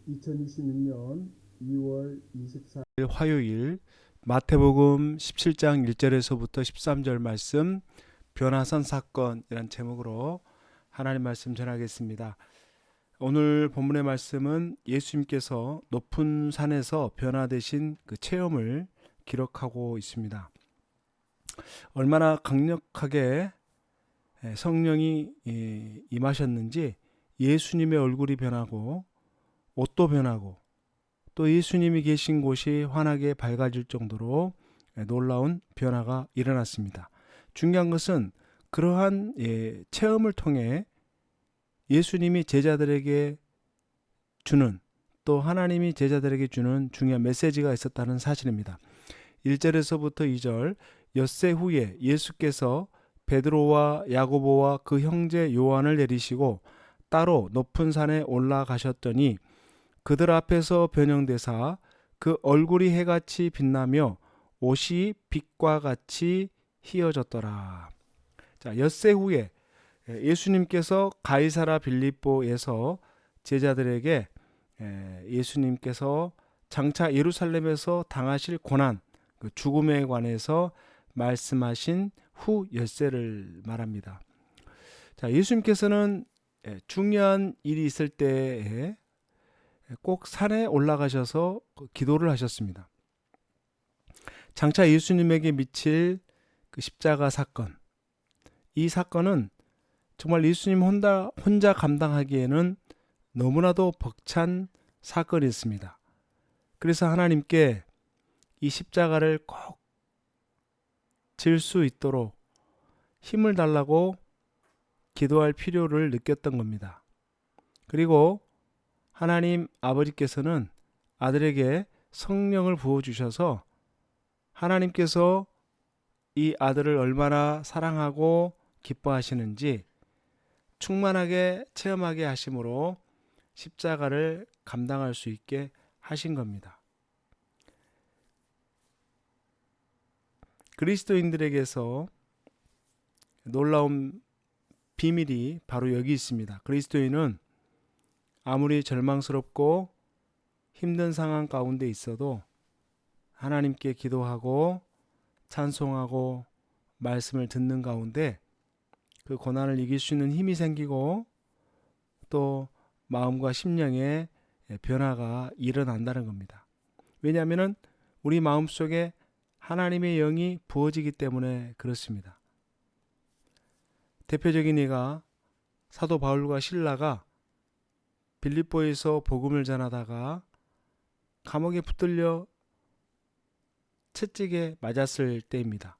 2026년 2월 24일 화요일 마태복음 17장 1절에서부터 13절 말씀 변화산 사건이란 제목으로 하나님 말씀 전하겠습니다. 오늘 본문의 말씀은 예수님께서 높은 산에서 변화되신 그 체험을 기록하고 있습니다. 얼마나 강력하게 성령이 임하셨는지 예수님의 얼굴이 변하고 옷도 변하고 또 예수님이 계신 곳이 환하게 밝아질 정도로 놀라운 변화가 일어났습니다. 중요한 것은 그러한 체험을 통해 예수님이 제자들에게 주는 또 하나님이 제자들에게 주는 중요한 메시지가 있었다는 사실입니다. 1절에서부터 2절 엿새 후에 예수께서 베드로와 야고보와 그 형제 요한을 내리시고 따로 높은 산에 올라가셨더니 그들 앞에서 변형되사 그 얼굴이 해같이 빛나며 옷이 빛과 같이 희어졌더라. 자, 엿새 후에 예수님께서 가이사라 빌립보에서 제자들에게 예수님께서 장차 예루살렘에서 당하실 고난, 그 죽음에 관해서 말씀하신 후 엿새를 말합니다. 자, 예수님께서는 중요한 일이 있을 때에 꼭 산에 올라가셔서 기도를 하셨습니다. 장차 예수님에게 미칠 그 십자가 사건, 이 사건은 정말 예수님 혼자 감당하기에는 너무나도 벅찬 사건이었습니다. 그래서 하나님께 이 십자가를 꼭 질 수 있도록 힘을 달라고 기도할 필요를 느꼈던 겁니다. 그리고 하나님 아버지께서는 아들에게 성령을 부어주셔서 하나님께서 이 아들을 얼마나 사랑하고 기뻐하시는지 충만하게 체험하게 하심으로 십자가를 감당할 수 있게 하신 겁니다. 그리스도인들에게서 놀라운 비밀이 바로 여기 있습니다. 그리스도인은 아무리 절망스럽고 힘든 상황 가운데 있어도 하나님께 기도하고 찬송하고 말씀을 듣는 가운데 그 고난을 이길 수 있는 힘이 생기고 또 마음과 심령의 변화가 일어난다는 겁니다. 왜냐하면 우리 마음속에 하나님의 영이 부어지기 때문에 그렇습니다. 대표적인 예가 사도 바울과 실라가 빌립보에서 복음을 전하다가 감옥에 붙들려 채찍에 맞았을 때입니다.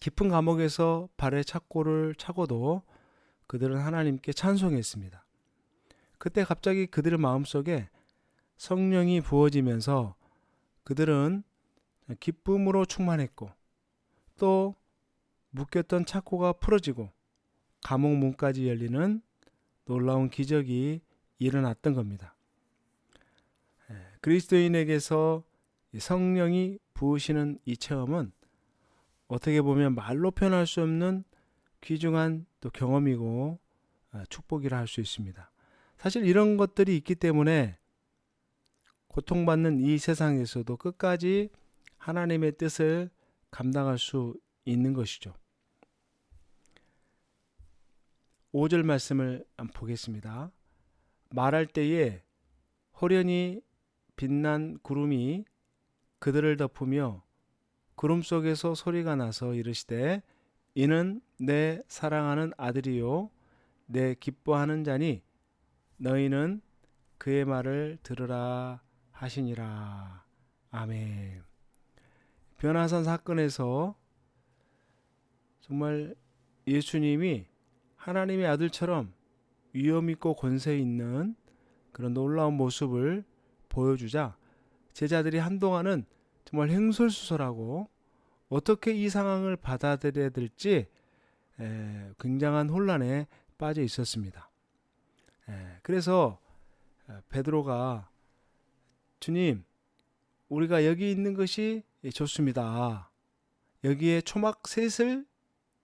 깊은 감옥에서 발에 착고를 차고도 그들은 하나님께 찬송했습니다. 그때 갑자기 그들의 마음속에 성령이 부어지면서 그들은 기쁨으로 충만했고 또 묶였던 착고가 풀어지고 감옥 문까지 열리는 놀라운 기적이 일어났던 겁니다. 그리스도인에게서 성령이 부으시는 이 체험은 어떻게 보면 말로 표현할 수 없는 귀중한 또 경험이고 축복이라 할 수 있습니다. 사실 이런 것들이 있기 때문에 고통받는 이 세상에서도 끝까지 하나님의 뜻을 감당할 수 있는 것이죠. 5절 말씀을 보겠습니다. 말할 때에 호련히 빛난 구름이 그들을 덮으며 구름 속에서 소리가 나서 이르시되 이는 내 사랑하는 아들이요 내 기뻐하는 자니 너희는 그의 말을 들으라 하시니라. 아멘. 변화산 사건에서 정말 예수님이 하나님의 아들처럼 위엄 있고 권세 있는 그런 놀라운 모습을 보여주자 제자들이 한동안은 정말 횡설수설하고 어떻게 이 상황을 받아들여야 될지 굉장한 혼란에 빠져 있었습니다. 그래서 베드로가 주님, 우리가 여기 있는 것이 좋습니다. 여기에 초막 셋을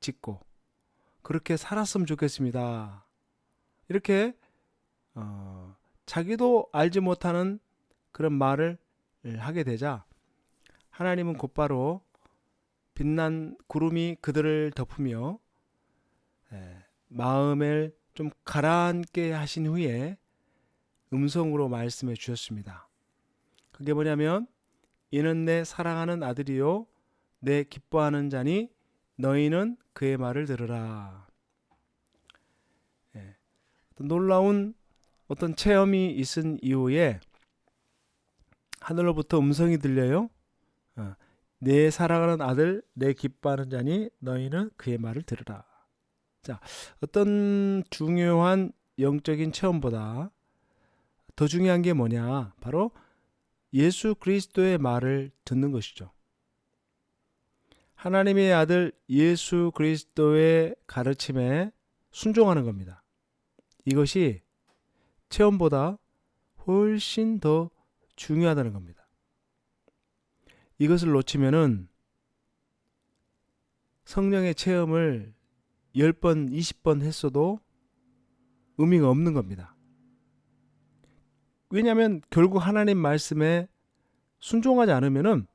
짓고 그렇게 살았으면 좋겠습니다. 이렇게 자기도 알지 못하는 그런 말을 하게 되자 하나님은 곧바로 빛난 구름이 그들을 덮으며 마음을 좀 가라앉게 하신 후에 음성으로 말씀해 주셨습니다. 그게 뭐냐면 이는 내 사랑하는 아들이요 내 기뻐하는 자니 너희는 그의 말을 들으라. 놀라운 어떤 체험이 있은 이후에 하늘로부터 음성이 들려요. 내 사랑하는 아들 내 기뻐하는 자니 너희는 그의 말을 들으라. 자, 어떤 중요한 영적인 체험보다 더 중요한 게 뭐냐? 바로 예수 그리스도의 말을 듣는 것이죠. 하나님의 아들 예수 그리스도의 가르침에 순종하는 겁니다. 이것이 체험보다 훨씬 더 중요하다는 겁니다. 이것을 놓치면은 성령의 체험을 10번, 20번 했어도 의미가 없는 겁니다. 왜냐하면 결국 하나님 말씀에 순종하지 않으면은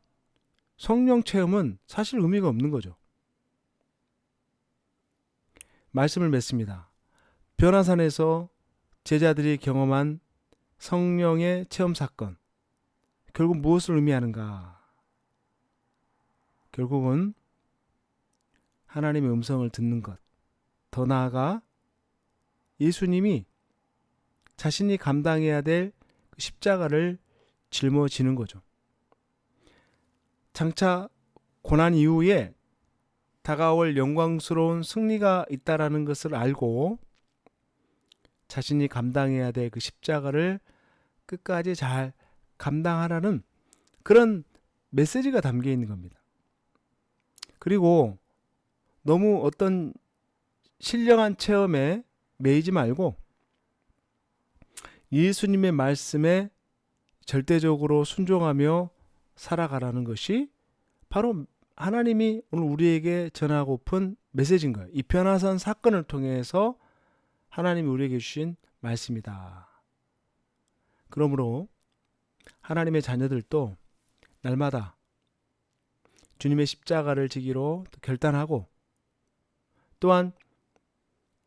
성령 체험은 사실 의미가 없는 거죠. 말씀을 맺습니다. 변화산에서 제자들이 경험한 성령의 체험 사건, 결국 무엇을 의미하는가? 결국은 하나님의 음성을 듣는 것, 더 나아가 예수님이 자신이 감당해야 될 십자가를 짊어지는 거죠. 장차 고난 이후에 다가올 영광스러운 승리가 있다라는 것을 알고 자신이 감당해야 될 그 십자가를 끝까지 잘 감당하라는 그런 메시지가 담겨 있는 겁니다. 그리고 너무 어떤 신령한 체험에 매이지 말고 예수님의 말씀에 절대적으로 순종하며 살아가라는 것이 바로 하나님이 오늘 우리에게 전하고픈 메시지인 거예요. 이 변화산 사건을 통해서 하나님이 우리에게 주신 말씀이다. 그러므로 하나님의 자녀들도 날마다 주님의 십자가를 지기로 결단하고 또한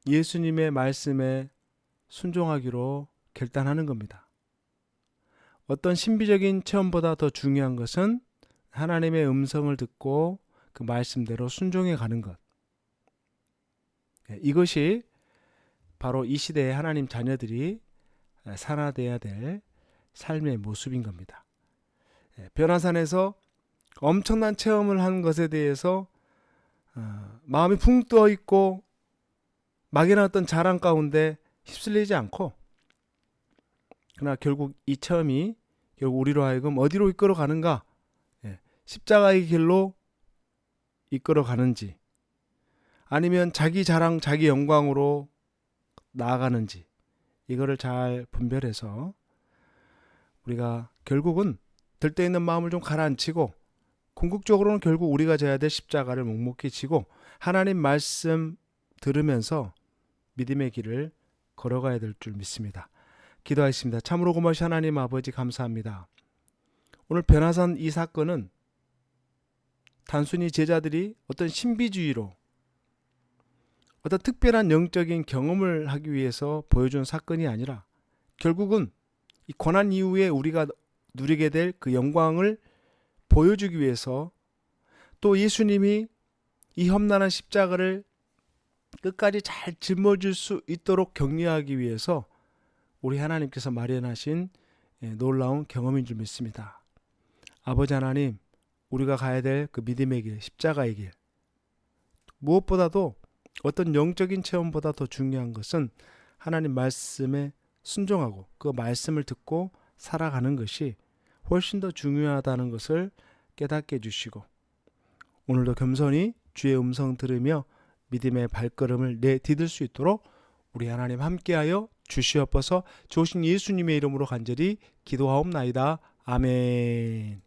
예수님의 말씀에 순종하기로 결단하는 겁니다. 어떤 신비적인 체험보다 더 중요한 것은 하나님의 음성을 듣고 그 말씀대로 순종해 가는 것. 이것이 바로 이 시대의 하나님 자녀들이 살아내야 될 삶의 모습인 겁니다. 변화산에서 엄청난 체험을 한 것에 대해서 마음이 붕 떠 있고 막연한 어떤 자랑 가운데 휩쓸리지 않고, 그러나 결국 이 체험이 결국 우리로 하여금 어디로 이끌어 가는가? 십자가의 길로 이끌어 가는지 아니면 자기 자랑 자기 영광으로 나아가는지, 이거를 잘 분별해서 우리가 결국은 들떠 있는 마음을 좀 가라앉히고 궁극적으로는 결국 우리가 져야 될 십자가를 묵묵히 지고 하나님 말씀 들으면서 믿음의 길을 걸어가야 될 줄 믿습니다. 기도하겠습니다. 참으로 고마우신 하나님 아버지 감사합니다. 오늘 변화산 이 사건은 단순히 제자들이 어떤 신비주의로 어떤 특별한 영적인 경험을 하기 위해서 보여준 사건이 아니라 결국은 이 고난 이후에 우리가 누리게 될 그 영광을 보여주기 위해서, 또 예수님이 이 험난한 십자가를 끝까지 잘 짊어질 수 있도록 격려하기 위해서 우리 하나님께서 마련하신 놀라운 경험인 줄 믿습니다. 아버지 하나님, 우리가 가야 될 그 믿음의 길, 십자가의 길, 무엇보다도 어떤 영적인 체험보다 더 중요한 것은 하나님 말씀에 순종하고 그 말씀을 듣고 살아가는 것이 훨씬 더 중요하다는 것을 깨닫게 해주시고, 오늘도 겸손히 주의 음성 들으며 믿음의 발걸음을 내디딜 수 있도록 우리 하나님 함께하여 주시옵소서. 좋으신 예수님의 이름으로 간절히 기도하옵나이다. 아멘.